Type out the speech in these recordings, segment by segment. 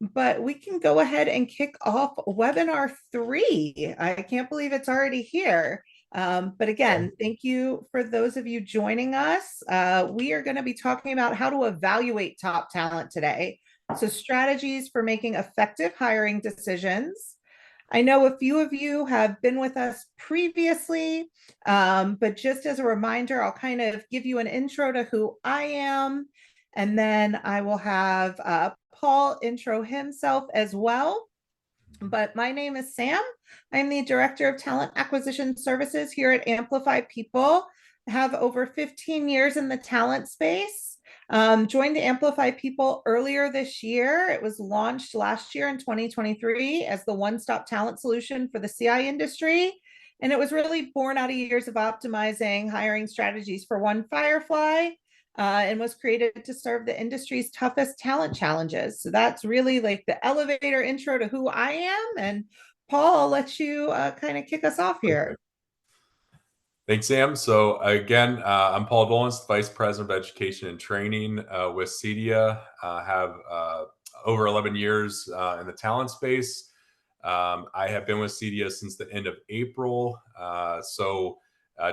but we can go ahead and kick off webinar 3. I can't believe it's already here. But again, thank you for those of you joining us. We are going to be talking about how to evaluate top talent today. So strategies for making effective hiring decisions. I know a few of you have been with us previously, but just as a reminder, I'll kind of give you an intro to who I am, and then I will have Paul intro himself as well. But my name is Sam. I'm the Director of Talent Acquisition Services here at Amplify People. I have over 15 years in the talent space. Joined Amplify People earlier this year. It was launched last year in 2023 as the one-stop talent solution for the CI industry. And it was really born out of years of optimizing hiring strategies for one Firefly, and was created to serve the industry's toughest talent challenges. So that's really like the elevator intro to who I am. And Paul, I'll let you kind of kick us off here. Thanks, Sam. So again, I'm Paul Dolans, Vice President of Education and Training with CEDIA. Have over 11 years in the talent space. I have been with CEDIA since the end of April.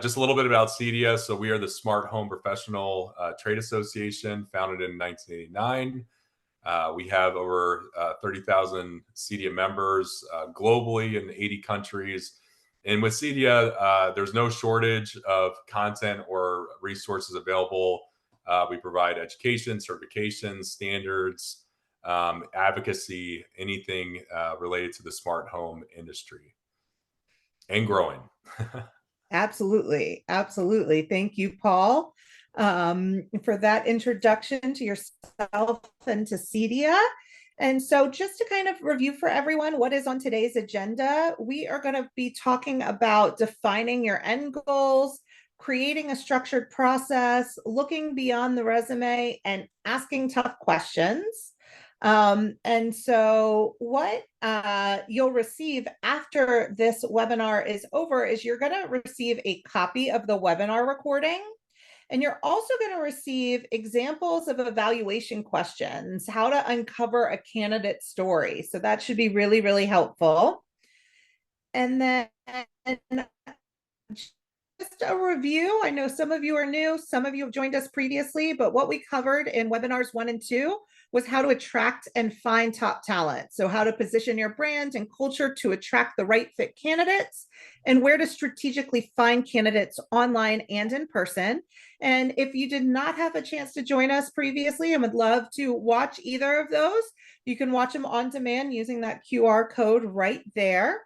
Just a little bit about CEDIA. So we are the Smart Home Professional Trade Association, founded in 1989. We have over 30,000 CEDIA members globally in 80 countries. And with CEDIA, there's no shortage of content or resources available. We provide education, certifications, standards, advocacy, anything related to the smart home industry, and growing. Absolutely. Absolutely. Thank you, Paul, for that introduction to yourself and to CEDIA. And so just to kind of review for everyone what is on today's agenda, we are going to be talking about defining your end goals, creating a structured process, looking beyond the resume, and asking tough questions. And so what you'll receive after this webinar is over is you're going to receive a copy of the webinar recording. And you're also going to receive examples of evaluation questions, how to uncover a candidate story. So that should be really, really helpful. And then just a review. I know some of you are new, some of you have joined us previously, but what we covered in webinars 1 and 2 was how to attract and find top talent. So how to position your brand and culture to attract the right fit candidates, and where to strategically find candidates online and in person. And if you did not have a chance to join us previously and would love to watch either of those, you can watch them on demand using that QR code right there.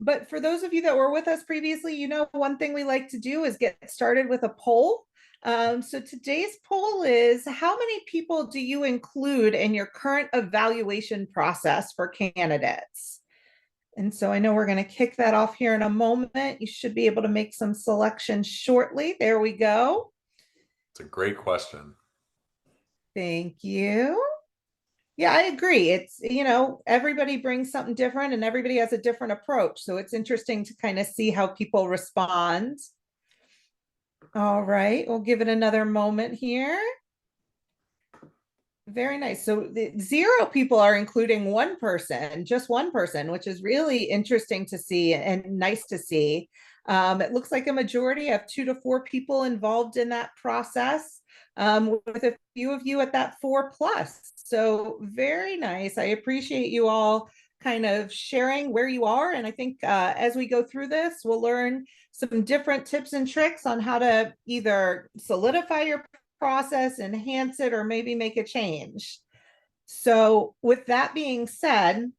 But for those of you that were with us previously, you know, one thing we like to do is get started with a poll. So today's poll is, how many people do you include in your current evaluation process for candidates? And so I know we're going to kick that off here in a moment. You should be able to make some selections shortly. There we go. It's a great question. Thank you. Yeah, I agree. It's, you know, everybody brings something different and everybody has a different approach. So it's interesting to kind of see how people respond. All right, we'll give it another moment here. Very nice. So the 0 people are including one person, just one person, which is really interesting to see and nice to see. It looks like a majority of 2 to 4 people involved in that process, with a few of you at that 4+. So very nice. I appreciate you all kind of sharing where you are. And I think as we go through this, we'll learn some different tips and tricks on how to either solidify your process, enhance it, or maybe make a change. So with that being said,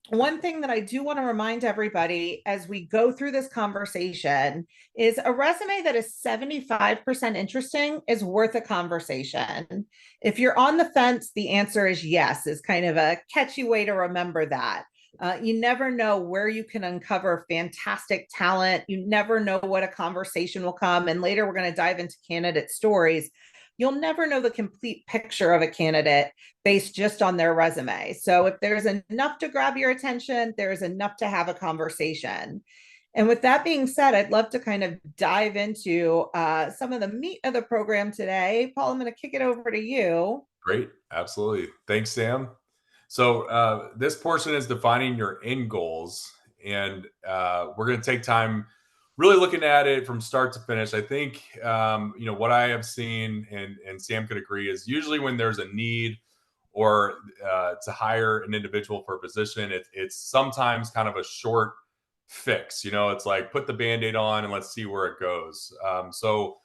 one thing that I do want to remind everybody as we go through this conversation is a resume that is 75% interesting is worth a conversation. If you're on the fence, the answer is yes, is kind of a catchy way to remember that. You never know where you can uncover fantastic talent. You never know what a conversation will come. And later we're going to dive into candidate stories. You'll never know the complete picture of a candidate based just on their resume. So if there's enough to grab your attention, there's enough to have a conversation. And with that being said, I'd love to kind of dive into some of the meat of the program today. Paul, I'm going to kick it over to you. Great. Absolutely. Thanks, Sam. So this portion is defining your end goals, and we're going to take time really looking at it from start to finish. I think what I have seen, and Sam could agree, is usually when there's a need or to hire an individual for a position, it's sometimes kind of a short fix. It's like put the band-aid on and let's see where it goes. So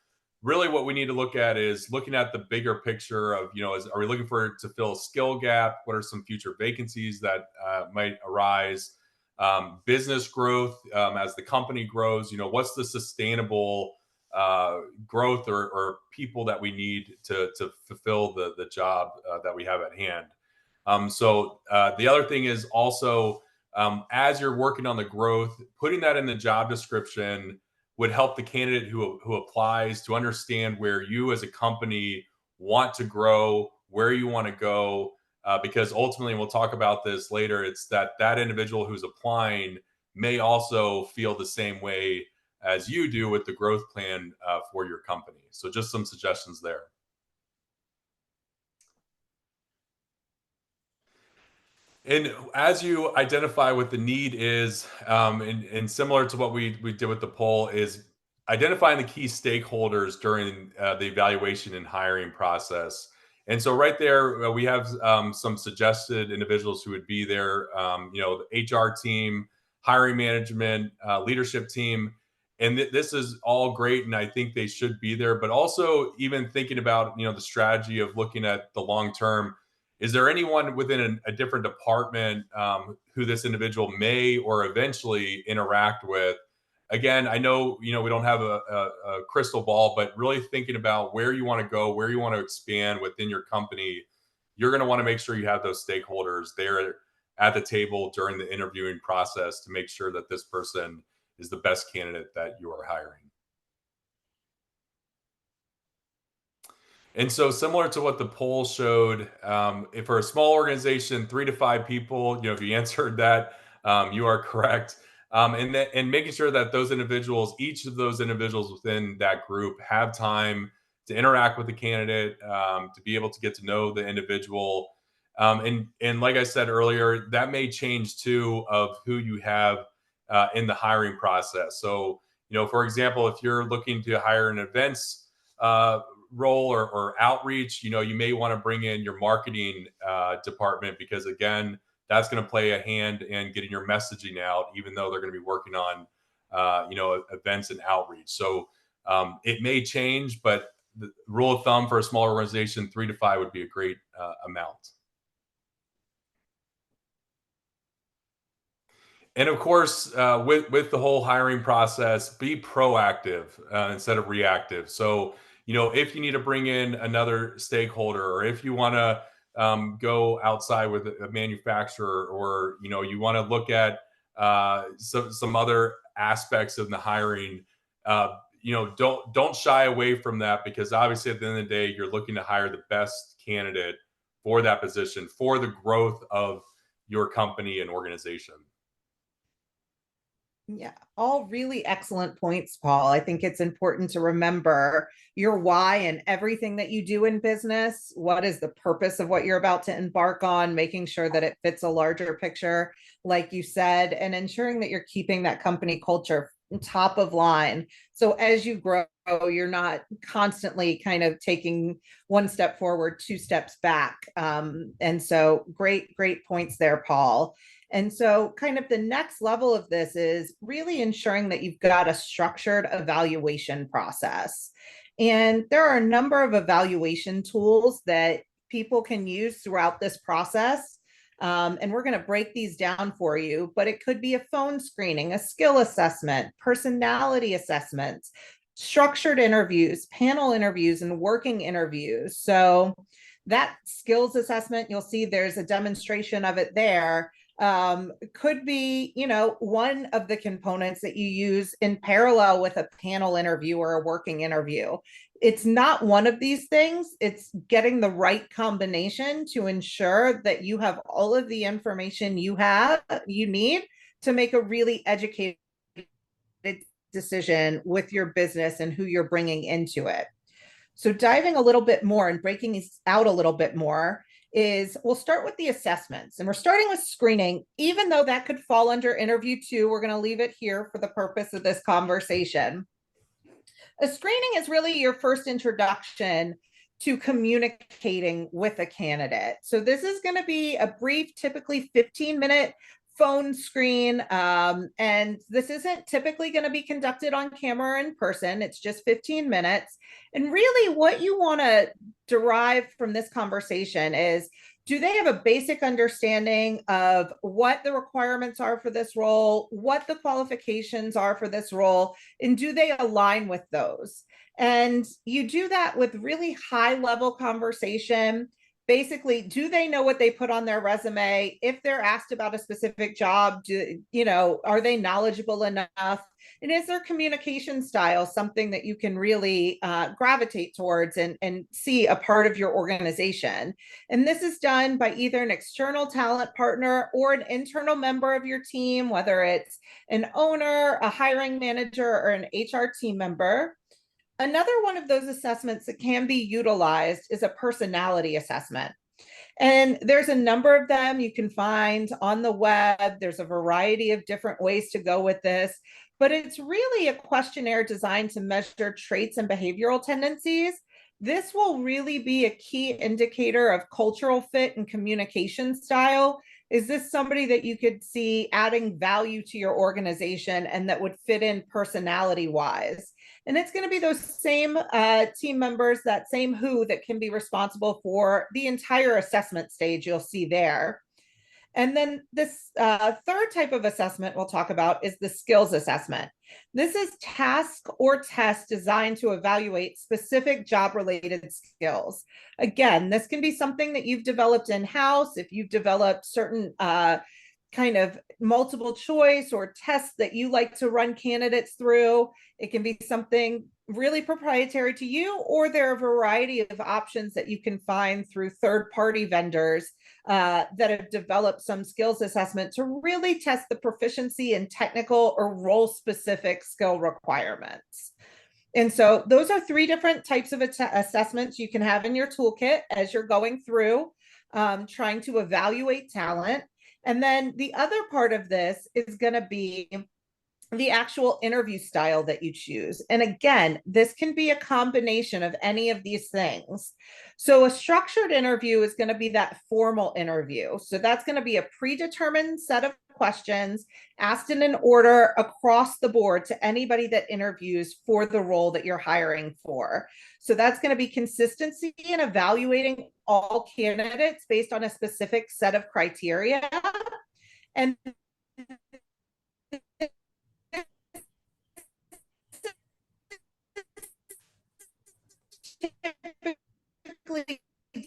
really what we need to look at is looking at the bigger picture of, are we looking for to fill a skill gap? What are some future vacancies that might arise? Business growth as the company grows, what's the sustainable growth or people that we need to fulfill the job that we have at hand. So the other thing is also, as you're working on the growth, putting that in the job description would help the candidate who applies to understand where you as a company want to grow, where you want to go, because ultimately, and we'll talk about this later, it's that individual who's applying may also feel the same way as you do with the growth plan for your company. So just some suggestions there. And as you identify what the need is, and similar to what we did with the poll, is identifying the key stakeholders during the evaluation and hiring process. And so right there, we have some suggested individuals who would be there, the HR team, hiring management, leadership team. And this is all great, and I think they should be there. But also even thinking about, the strategy of looking at the long term, is there anyone within a different department who this individual may or eventually interact with? Again, I know we don't have a crystal ball, but really thinking about where you want to go, where you want to expand within your company, you're going to want to make sure you have those stakeholders there at the table during the interviewing process to make sure that this person is the best candidate that you are hiring. And so, similar to what the poll showed, if for a small organization, 3 to 5 people, if you answered that, you are correct. And making sure that those individuals, each of those individuals within that group, have time to interact with the candidate, to be able to get to know the individual. And like I said earlier, that may change too of who you have in the hiring process. So, for example, if you're looking to hire an events role or outreach, you may want to bring in your marketing department, because again, that's going to play a hand in getting your messaging out, even though they're going to be working on events and outreach. So it may change, but the rule of thumb for a small organization, 3 to 5 would be a great amount. And of course, with the whole hiring process, be proactive instead of reactive. So, if you need to bring in another stakeholder, or if you want to go outside with a manufacturer, or you want to look at some other aspects of the hiring, don't shy away from that, because obviously at the end of the day, you're looking to hire the best candidate for that position for the growth of your company and organization. Yeah, all really excellent points, Paul. I think it's important to remember your why and everything that you do in business. What is the purpose of what you're about to embark on? Making sure that it fits a larger picture, like you said, and ensuring that you're keeping that company culture top of line. So as you grow, you're not constantly kind of taking one step forward, 2 steps back. And so great points there, Paul. And so, kind of the next level of this is really ensuring that you've got a structured evaluation process. And there are a number of evaluation tools that people can use throughout this process. And we're going to break these down for you, but it could be a phone screening, a skill assessment, personality assessments, structured interviews, panel interviews, and working interviews. So, that skills assessment, you'll see there's a demonstration of it there, could be, one of the components that you use in parallel with a panel interview or a working interview. It's not one of these things. It's getting the right combination to ensure that you have all of the information you need to make a really educated decision with your business and who you're bringing into it. So diving a little bit more and breaking this out a little bit more, is we'll start with the assessments, and we're starting with screening. Even though that could fall under interview too, we're going to leave it here for the purpose of this conversation. A screening is really your first introduction to communicating with a candidate. So this is going to be a brief, typically 15-minute phone screen. And this isn't typically going to be conducted on camera or in person. It's just 15 minutes. And really what you want to derive from this conversation is, do they have a basic understanding of what the requirements are for this role, what the qualifications are for this role, and do they align with those? And you do that with really high level conversation. Basically, do they know what they put on their resume? If they're asked about a specific job, are they knowledgeable enough? And is their communication style something that you can really gravitate towards and see a part of your organization? And this is done by either an external talent partner or an internal member of your team, whether it's an owner, a hiring manager, or an HR team member. Another one of those assessments that can be utilized is a personality assessment. And there's a number of them you can find on the web. There's a variety of different ways to go with this, but it's really a questionnaire designed to measure traits and behavioral tendencies. This will really be a key indicator of cultural fit and communication style. Is this somebody that you could see adding value to your organization and that would fit in personality wise? And it's going to be those same team members, that same who, that can be responsible for the entire assessment stage you'll see there. And then this third type of assessment we'll talk about is the skills assessment. This is task or test designed to evaluate specific job-related skills. Again, this can be something that you've developed in-house, if you've developed certain kind of multiple choice or tests that you like to run candidates through. It can be something really proprietary to you, or there are a variety of options that you can find through third-party vendors that have developed some skills assessment to really test the proficiency in technical or role-specific skill requirements. And so those are three different types of assessments you can have in your toolkit as you're going through trying to evaluate talent. And then the other part of this is going to be the actual interview style that you choose. And again, this can be a combination of any of these things. So a structured interview is going to be that formal interview. So that's going to be a predetermined set of questions asked in an order across the board to anybody that interviews for the role that you're hiring for. So that's going to be consistency in evaluating all candidates based on a specific set of criteria. And typically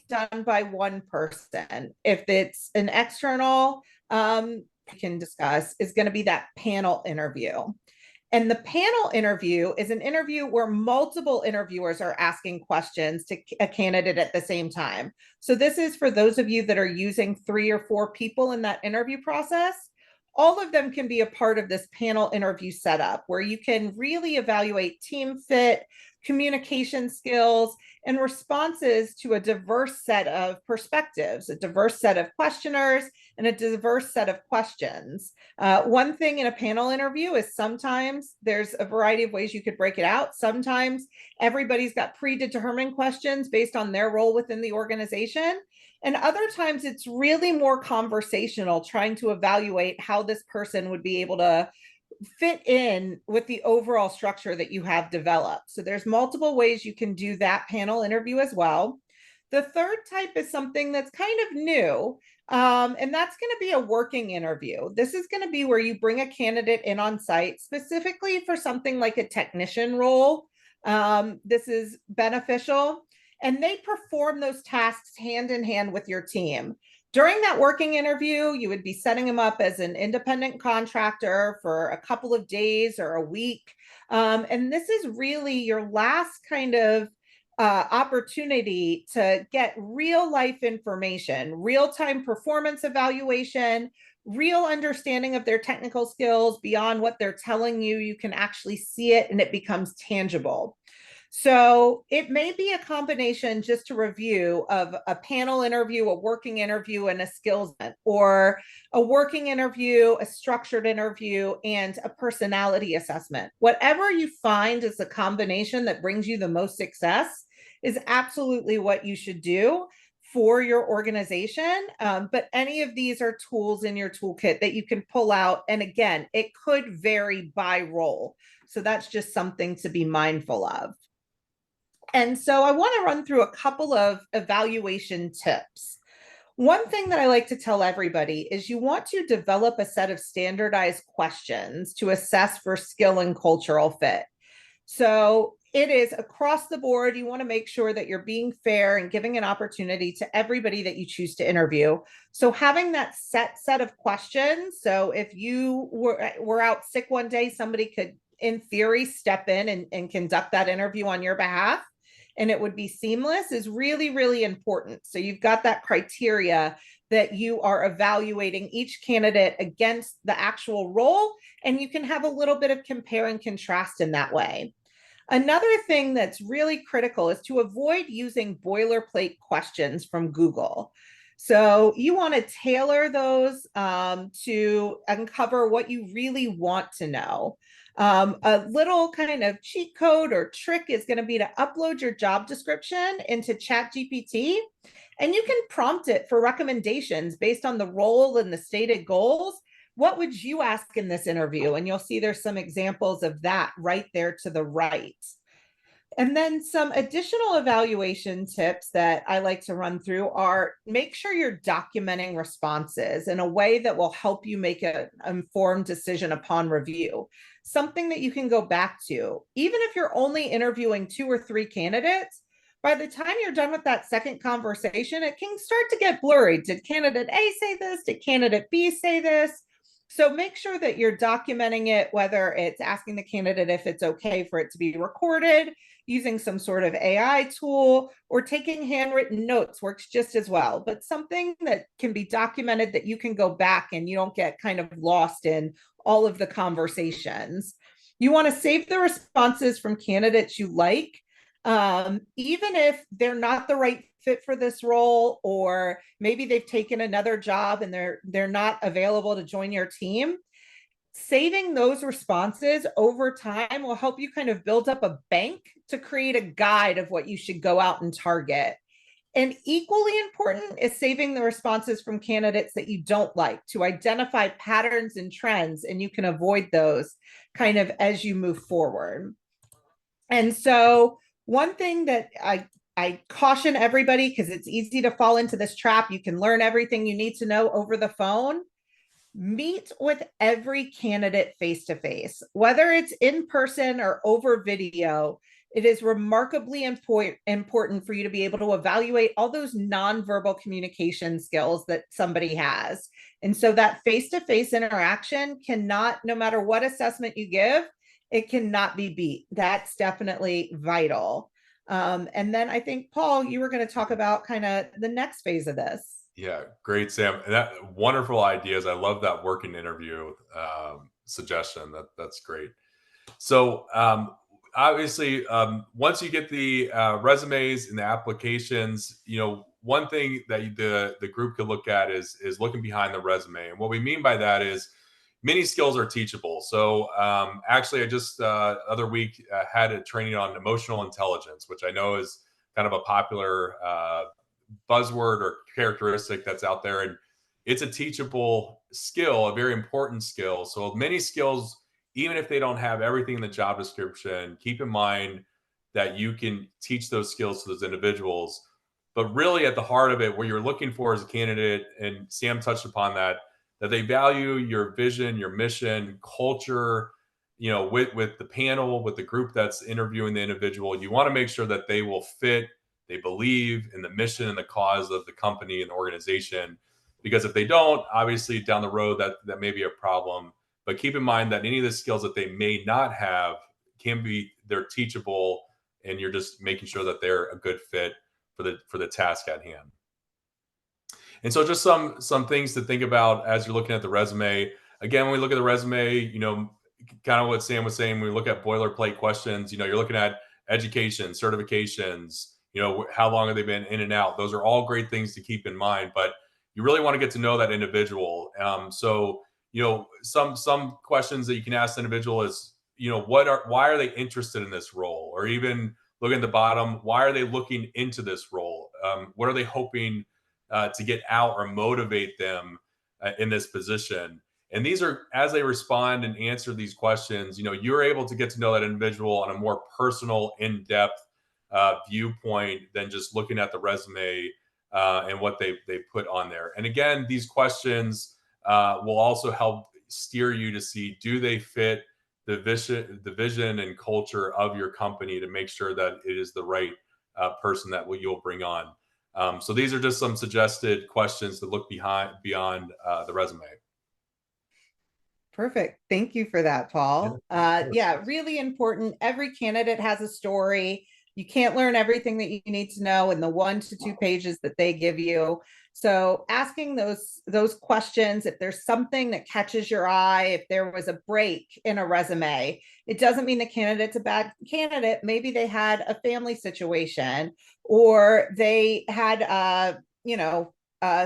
done by one person. If it's an external, we can discuss, is going to be that panel interview. And the panel interview is an interview where multiple interviewers are asking questions to a candidate at the same time. So this is for those of you that are using 3 or 4 people in that interview process. All of them can be a part of this panel interview setup where you can really evaluate team fit, communication skills, and responses to a diverse set of perspectives, a diverse set of questioners, and a diverse set of questions. One thing in a panel interview is sometimes there's a variety of ways you could break it out. Sometimes everybody's got predetermined questions based on their role within the organization. And other times it's really more conversational, trying to evaluate how this person would be able to fit in with the overall structure that you have developed. So there's multiple ways you can do that panel interview as well. The third type is something that's kind of new, and that's going to be a working interview. This is going to be where you bring a candidate in on site specifically for something like a technician role. This is beneficial, and they perform those tasks hand in hand with your team. During that working interview, you would be setting them up as an independent contractor for a couple of days or a week. And this is really your last kind of opportunity to get real life information, real-time performance evaluation, real understanding of their technical skills beyond what they're telling you. You can actually see it and it becomes tangible. So it may be a combination, just to review, of a panel interview, a working interview, and a skills event, or a working interview, a structured interview, and a personality assessment. Whatever you find is the combination that brings you the most success is absolutely what you should do for your organization. But any of these are tools in your toolkit that you can pull out. And again, it could vary by role. So that's just something to be mindful of. And so I want to run through a couple of evaluation tips. One thing that I like to tell everybody is you want to develop a set of standardized questions to assess for skill and cultural fit. So it is across the board. You want to make sure that you're being fair and giving an opportunity to everybody that you choose to interview. So having that set of questions. So if you were out sick one day, somebody could, in theory, step in and conduct that interview on your behalf, and it would be seamless, is really, really important. So you've got that criteria that you are evaluating each candidate against the actual role, and you can have a little bit of compare and contrast in that way. Another thing that's really critical is to avoid using boilerplate questions from Google. So you want to tailor those to uncover what you really want to know. A little kind of cheat code or trick is going to be to upload your job description into ChatGPT, and you can prompt it for recommendations based on the role and the stated goals. What would you ask in this interview? And you'll see there's some examples of that right there to the right. And then some additional evaluation tips that I like to run through are: make sure you're documenting responses in a way that will help you make an informed decision upon review. Something that you can go back to. Even if you're only interviewing 2 or 3 candidates, by the time you're done with that second conversation, it can start to get blurry. Did candidate A say this? Did candidate B say this? So make sure that you're documenting it, whether it's asking the candidate if it's okay for it to be recorded, using some sort of AI tool, or taking handwritten notes works just as well. But something that can be documented that you can go back and you don't get kind of lost in all of the conversations. You want to save the responses from candidates you like, even if they're not the right fit for this role, or maybe they've taken another job and they're not available to join your team. Saving those responses over time will help you kind of build up a bank to create a guide of what you should go out and target. And equally important is saving the responses from candidates that you don't like, to identify patterns and trends, and you can avoid those kind of as you move forward. And so one thing that I caution everybody, because it's easy to fall into this trap, you can learn everything you need to know over the phone. Meet with every candidate face to face, whether it's in person or over video. It is remarkably important for you to be able to evaluate all those nonverbal communication skills that somebody has. And so that face to face interaction cannot, no matter what assessment you give, it cannot be beat. That's definitely vital. And then I think, Paul, you were going to talk about kind of the next phase of this. Yeah, great, Sam. That wonderful ideas. I love that working interview suggestion. That's great. So obviously, once you get the resumes and the applications, one thing that the group could look at is looking behind the resume. And what we mean by that is many skills are teachable. So actually, I just other week had a training on emotional intelligence, which I know is kind of a popular buzzword or characteristic that's out there, and it's a teachable skill, a very important skill. So many skills, even if they don't have everything in the job description, keep in mind that you can teach those skills to those individuals. But really at the heart of it, what you're looking for as a candidate, and Sam touched upon that they value your vision, your mission, culture, with the panel, with the group that's interviewing the individual. You want to make sure that they will fit, they believe in the mission and the cause of the company and the organization. Because if they don't, obviously down the road, that may be a problem. But keep in mind that any of the skills that they may not have they're teachable, and you're just making sure that they're a good fit for the task at hand. And so just some things to think about as you're looking at the resume. Again, when we look at the resume, kind of what Sam was saying, when we look at boilerplate questions, you're looking at education, certifications, how long have they been in and out? Those are all great things to keep in mind, but you really want to get to know that individual. So, some questions that you can ask the individual is, why are they interested in this role? Or even look at the bottom, why are they looking into this role? What are they hoping to get out or motivate them in this position? And these are, as they respond and answer these questions, you're able to get to know that individual on a more personal, in-depth viewpoint than just looking at the resume and what they put on there. And again, these questions will also help steer you to see, do they fit the vision and culture of your company, to make sure that it is the right person that you'll bring on. So these are just some suggested questions to look beyond the resume. Perfect. Thank you for that, Paul. Yeah, Yeah, really important. Every candidate has a story. You can't learn everything that you need to know in the 1 to 2 pages that they give you. So asking those questions, if there's something that catches your eye, if there was a break in a resume, it doesn't mean the candidate's a bad candidate. Maybe they had a family situation, or they had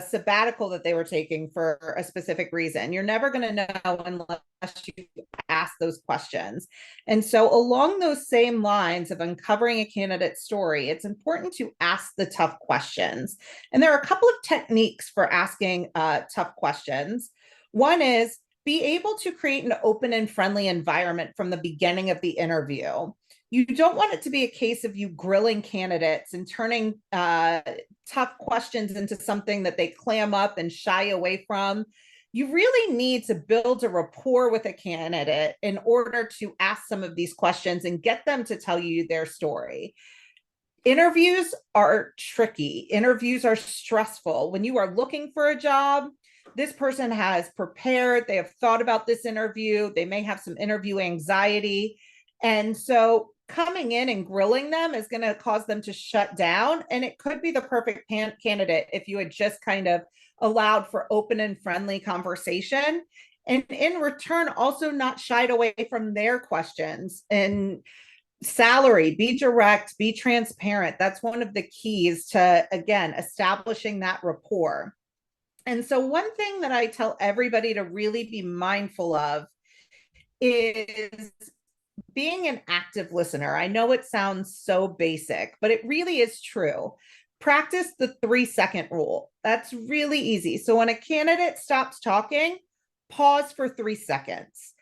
sabbatical that they were taking for a specific reason. You're never going to know unless you ask those questions. And so, along those same lines of uncovering a candidate's story, it's important to ask the tough questions. And there are a couple of techniques for asking tough questions. One is, be able to create an open and friendly environment from the beginning of the interview. You don't want it to be a case of you grilling candidates and turning tough questions into something that they clam up and shy away from. You really need to build a rapport with a candidate in order to ask some of these questions and get them to tell you their story. Interviews are tricky. Interviews are stressful. When you are looking for a job, this person has prepared, they have thought about this interview, they may have some interview anxiety. And so coming in and grilling them is going to cause them to shut down. And it could be the perfect candidate if you had just kind of allowed for open and friendly conversation. And in return, also not shied away from their questions. And salary, be direct, be transparent. That's one of the keys to, again, establishing that rapport. And so, one thing that I tell everybody to really be mindful of is being an active listener. I know it sounds so basic, but it really is true. Practice the 3-second rule. That's really easy. So when a candidate stops talking, pause for 3 seconds.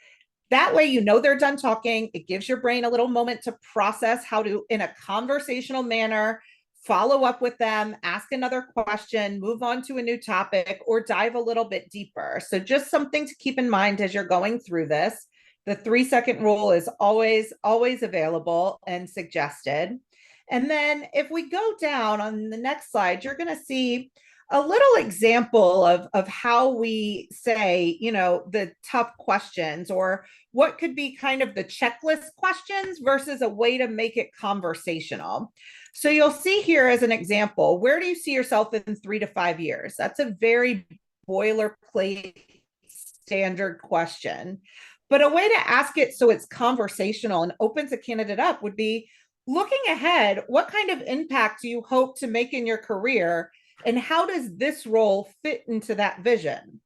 That way, you know they're done talking. It gives your brain a little moment to process how to, in a conversational manner, follow up with them, ask another question, move on to a new topic, or dive a little bit deeper. So just something to keep in mind as you're going through this. The 3-second rule is always available and suggested. And then if we go down on the next slide, you're going to see a little example of how we say, the tough questions, or what could be kind of the checklist questions versus a way to make it conversational. So you'll see here as an example, where do you see yourself in 3 to 5 years? That's a very boilerplate standard question. But a way to ask it so it's conversational and opens a candidate up would be, looking ahead, what kind of impact do you hope to make in your career? And how does this role fit into that vision?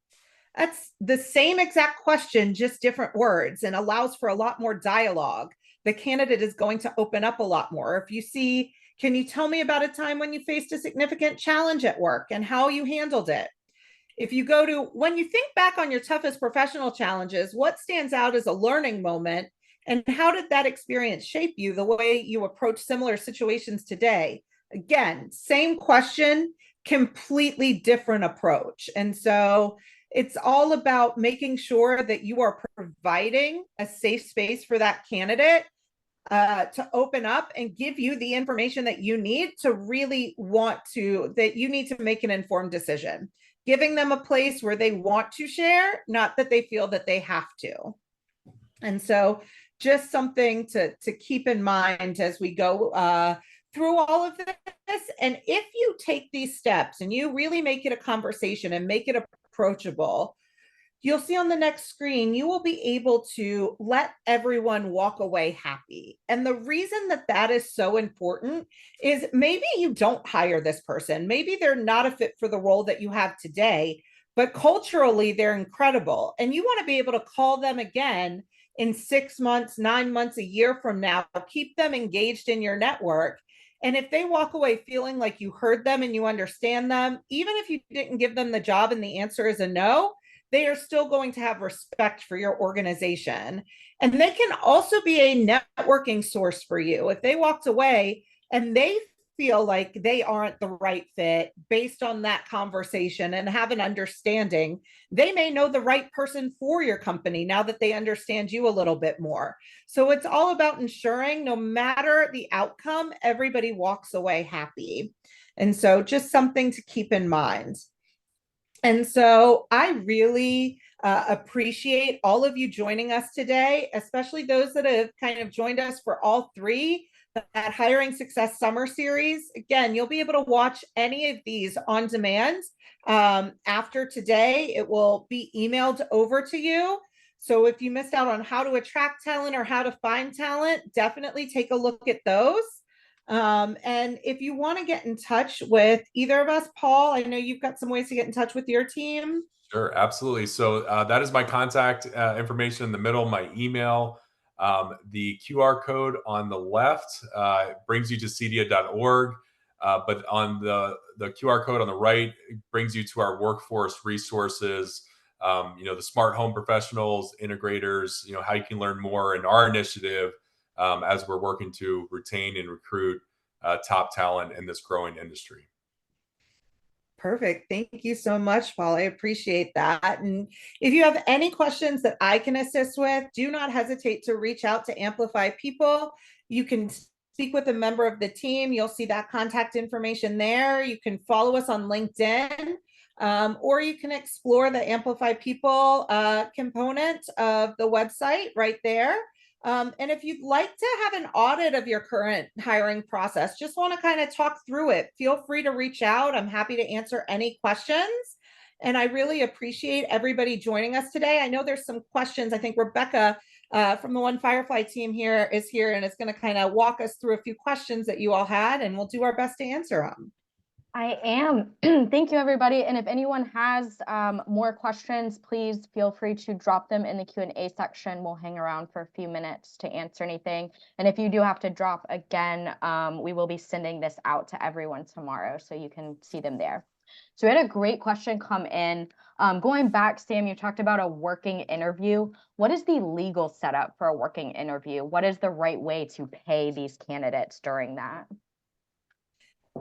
That's the same exact question, just different words, and allows for a lot more dialogue. The candidate is going to open up a lot more. If you see, can you tell me about a time when you faced a significant challenge at work and how you handled it? If you go to, when you think back on your toughest professional challenges, what stands out as a learning moment? And how did that experience shape you the way you approach similar situations today? Again, same question, completely different approach. And so it's all about making sure that you are providing a safe space for that candidate to open up and give you the information that you need to really that you need to make an informed decision. Giving them a place where they want to share, not that they feel that they have to. And so just something to keep in mind as we go through all of this. And if you take these steps and you really make it a conversation and make it approachable, you'll see on the next screen, you will be able to let everyone walk away happy. And the reason that that is so important is maybe you don't hire this person. Maybe they're not a fit for the role that you have today, but culturally they're incredible. And you want to be able to call them again in 6 months, 9 months, a year from now, keep them engaged in your network. And if they walk away feeling like you heard them and you understand them, even if you didn't give them the job and the answer is a no, they are still going to have respect for your organization. And they can also be a networking source for you. If they walked away and they feel like they aren't the right fit based on that conversation and have an understanding, they may know the right person for your company now that they understand you a little bit more. So it's all about ensuring no matter the outcome, everybody walks away happy. And so just something to keep in mind. And so I really appreciate all of you joining us today, especially those that have kind of joined us for all three, that Hiring Success Summer Series. Again, you'll be able to watch any of these on demand. After today, it will be emailed over to you. So if you missed out on how to attract talent or how to find talent, definitely take a look at those. And if you want to get in touch with either of us, Paul, I know you've got some ways to get in touch with your team. Sure, absolutely. So that is my contact information in the middle, my email. The QR code on the left brings you to cedia.org, but on the QR code on the right brings you to our workforce resources. The smart home professionals, integrators. How you can learn more in our initiative as we're working to retain and recruit top talent in this growing industry. Perfect. Thank you so much, Paul. I appreciate that. And if you have any questions that I can assist with, do not hesitate to reach out to Amplify People. You can speak with a member of the team. You'll see that contact information there. You can follow us on LinkedIn, or you can explore the Amplify People component of the website right there. And if you'd like to have an audit of your current hiring process, just want to kind of talk through it, feel free to reach out. I'm happy to answer any questions. And I really appreciate everybody joining us today. I know there's some questions. I think Rebecca from the One Firefly team here is here and is going to kind of walk us through a few questions that you all had, and we'll do our best to answer them. I am. Thank you, everybody. And if anyone has more questions, please feel free to drop them in the Q&A section. We'll hang around for a few minutes to answer anything. And if you do have to drop again, we will be sending this out to everyone tomorrow, so you can see them there. So we had a great question come in. Going back, Sam, you talked about a working interview. What is the legal setup for a working interview? What is the right way to pay these candidates during that?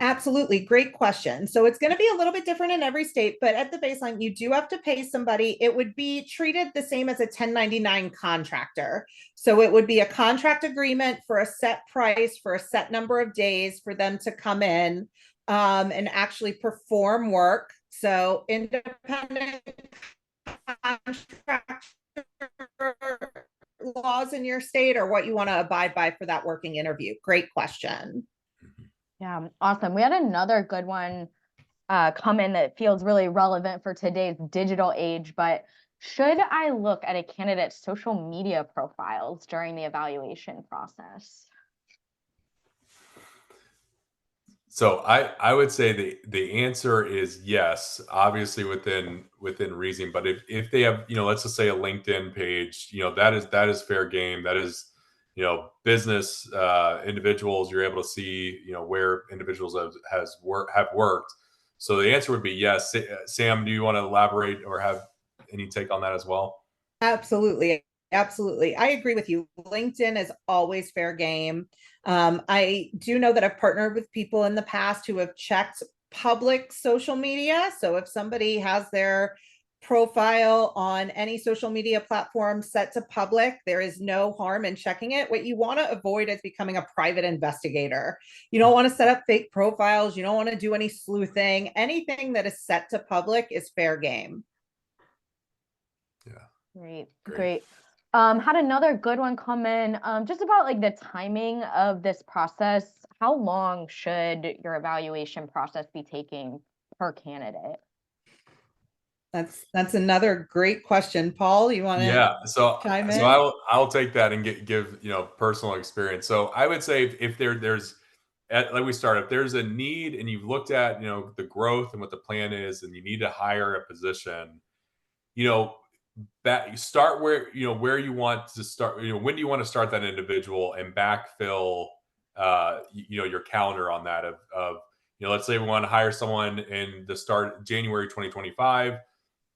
Absolutely. Great question. So it's going to be a little bit different in every state, but at the baseline, you do have to pay somebody. It would be treated the same as a 1099 contractor. So it would be a contract agreement for a set price for a set number of days for them to come in and actually perform work. So independent contractor laws in your state or what you want to abide by for that working interview. Great question. Yeah, awesome. We had another good one come in that feels really relevant for today's digital age, but should I look at a candidate's social media profiles during the evaluation process? So I would say the answer is yes, obviously within reason. But if they have, let's just say a LinkedIn page, that is fair game. That is, business individuals. You're able to see, where individuals have worked. So the answer would be yes. Sam, do you want to elaborate or have any take on that as well? Absolutely. Absolutely. I agree with you. LinkedIn is always fair game. I do know that I've partnered with people in the past who have checked public social media. So if somebody has their profile on any social media platform set to public, there is no harm in checking it. What you want to avoid is becoming a private investigator. You don't want to set up fake profiles. You don't want to do any sleuthing. Anything that is set to public is fair game. Yeah. Great. Had another good one come in, just about like the timing of this process. How long should your evaluation process be taking per candidate? That's another great question. Paul, you want to Yeah, so chime so in? I'll take that and give personal experience. So I would say if there's like we started, if there's a need and you've looked at the growth and what the plan is, and you need to hire a position, you know that you start where you want to start. When do you want to start that individual and backfill your calendar on that of let's say we want to hire someone in the start January 2025.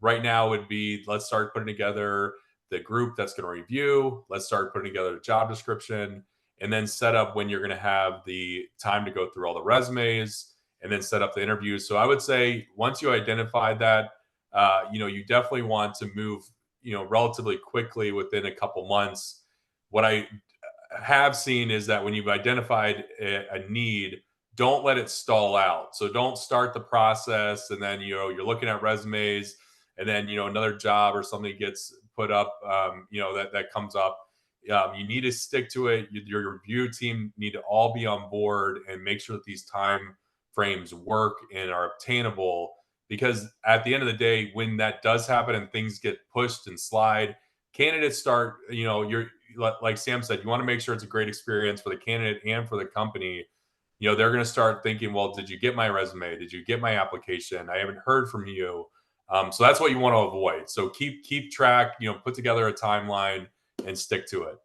Right now would be, let's start putting together the group that's going to review. Let's start putting together a job description, and then set up when you're going to have the time to go through all the resumes, and then set up the interviews. So I would say once you identify that, you definitely want to move, relatively quickly within a couple months. What I have seen is that when you've identified a need, don't let it stall out. So don't start the process and then you're looking at resumes, and then another job or something gets put up, that comes up. You need to stick to it. Your review team need to all be on board and make sure that these time frames work and are obtainable. Because at the end of the day, when that does happen and things get pushed and slide, candidates start, you're like Sam said, you want to make sure it's a great experience for the candidate and for the company. They're going to start thinking, well, did you get my resume? Did you get my application? I haven't heard from you. So that's what you want to avoid. So keep track, put together a timeline and stick to it.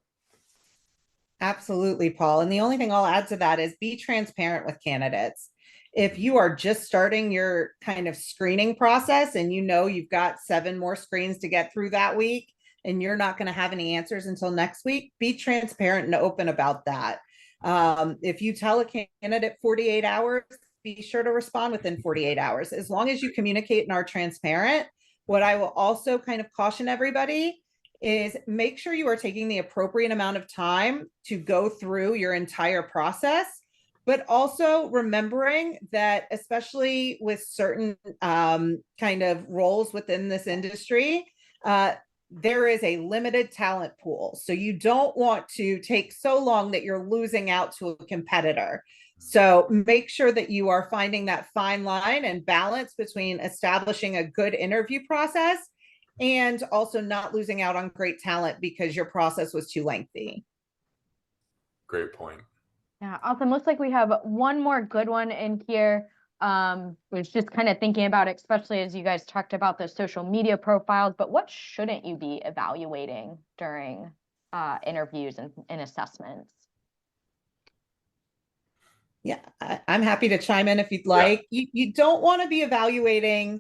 Absolutely, Paul. And the only thing I'll add to that is be transparent with candidates. If you are just starting your kind of screening process and you've got 7 more screens to get through that week and you're not going to have any answers until next week, be transparent and open about that. If you tell a candidate 48 hours, be sure to respond within 48 hours. As long as you communicate and are transparent, what I will also kind of caution everybody is make sure you are taking the appropriate amount of time to go through your entire process, but also remembering that, especially with certain kind of roles within this industry, there is a limited talent pool. So you don't want to take so long that you're losing out to a competitor. So make sure that you are finding that fine line and balance between establishing a good interview process and also not losing out on great talent because your process was too lengthy. Great point. Yeah, awesome. Looks like we have one more good one in here. Was just kind of thinking about, especially as you guys talked about the social media profiles, but what shouldn't you be evaluating during interviews and assessments? Yeah, I'm happy to chime in if you'd Yeah. like. You don't want to be evaluating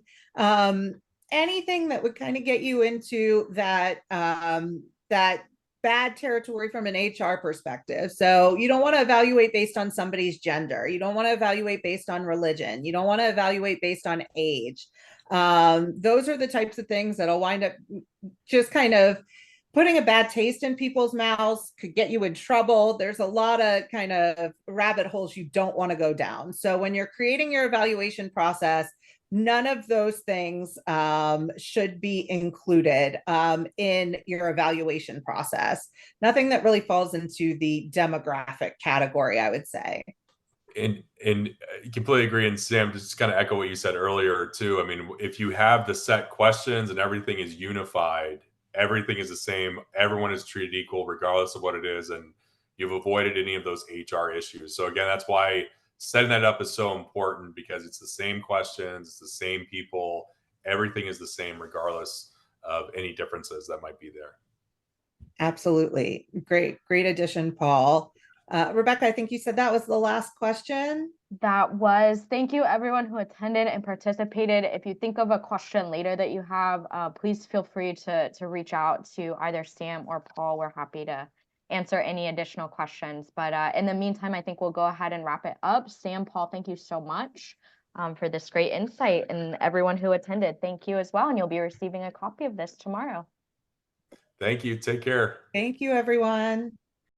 anything that would kind of get you into that that bad territory from an HR perspective. So you don't want to evaluate based on somebody's gender. You don't want to evaluate based on religion. You don't want to evaluate based on age. Those are the types of things that'll wind up just kind of putting a bad taste in people's mouths, could get you in trouble. There's a lot of kind of rabbit holes you don't want to go down. So when you're creating your evaluation process, none of those things should be included in your evaluation process. Nothing that really falls into the demographic category, I would say. And completely agree. And Sam, just kind of echo what you said earlier too. I mean, if you have the set questions and everything is unified, everything is the same, everyone is treated equal regardless of what it is, and you've avoided any of those HR issues. So again, that's why setting that up is so important, because it's the same questions, it's the same people, everything is the same regardless of any differences that might be there. Absolutely. Great addition, Paul. Rebecca, I think you said that was the last question. That was, thank you everyone who attended and participated. If you think of a question later that you have, please feel free to reach out to either Sam or Paul. We're happy to answer any additional questions. But in the meantime, I think we'll go ahead and wrap it up. Sam, Paul, thank you so much for this great insight, and everyone who attended, thank you as well. And you'll be receiving a copy of this tomorrow. Thank you. Take care. Thank you, everyone.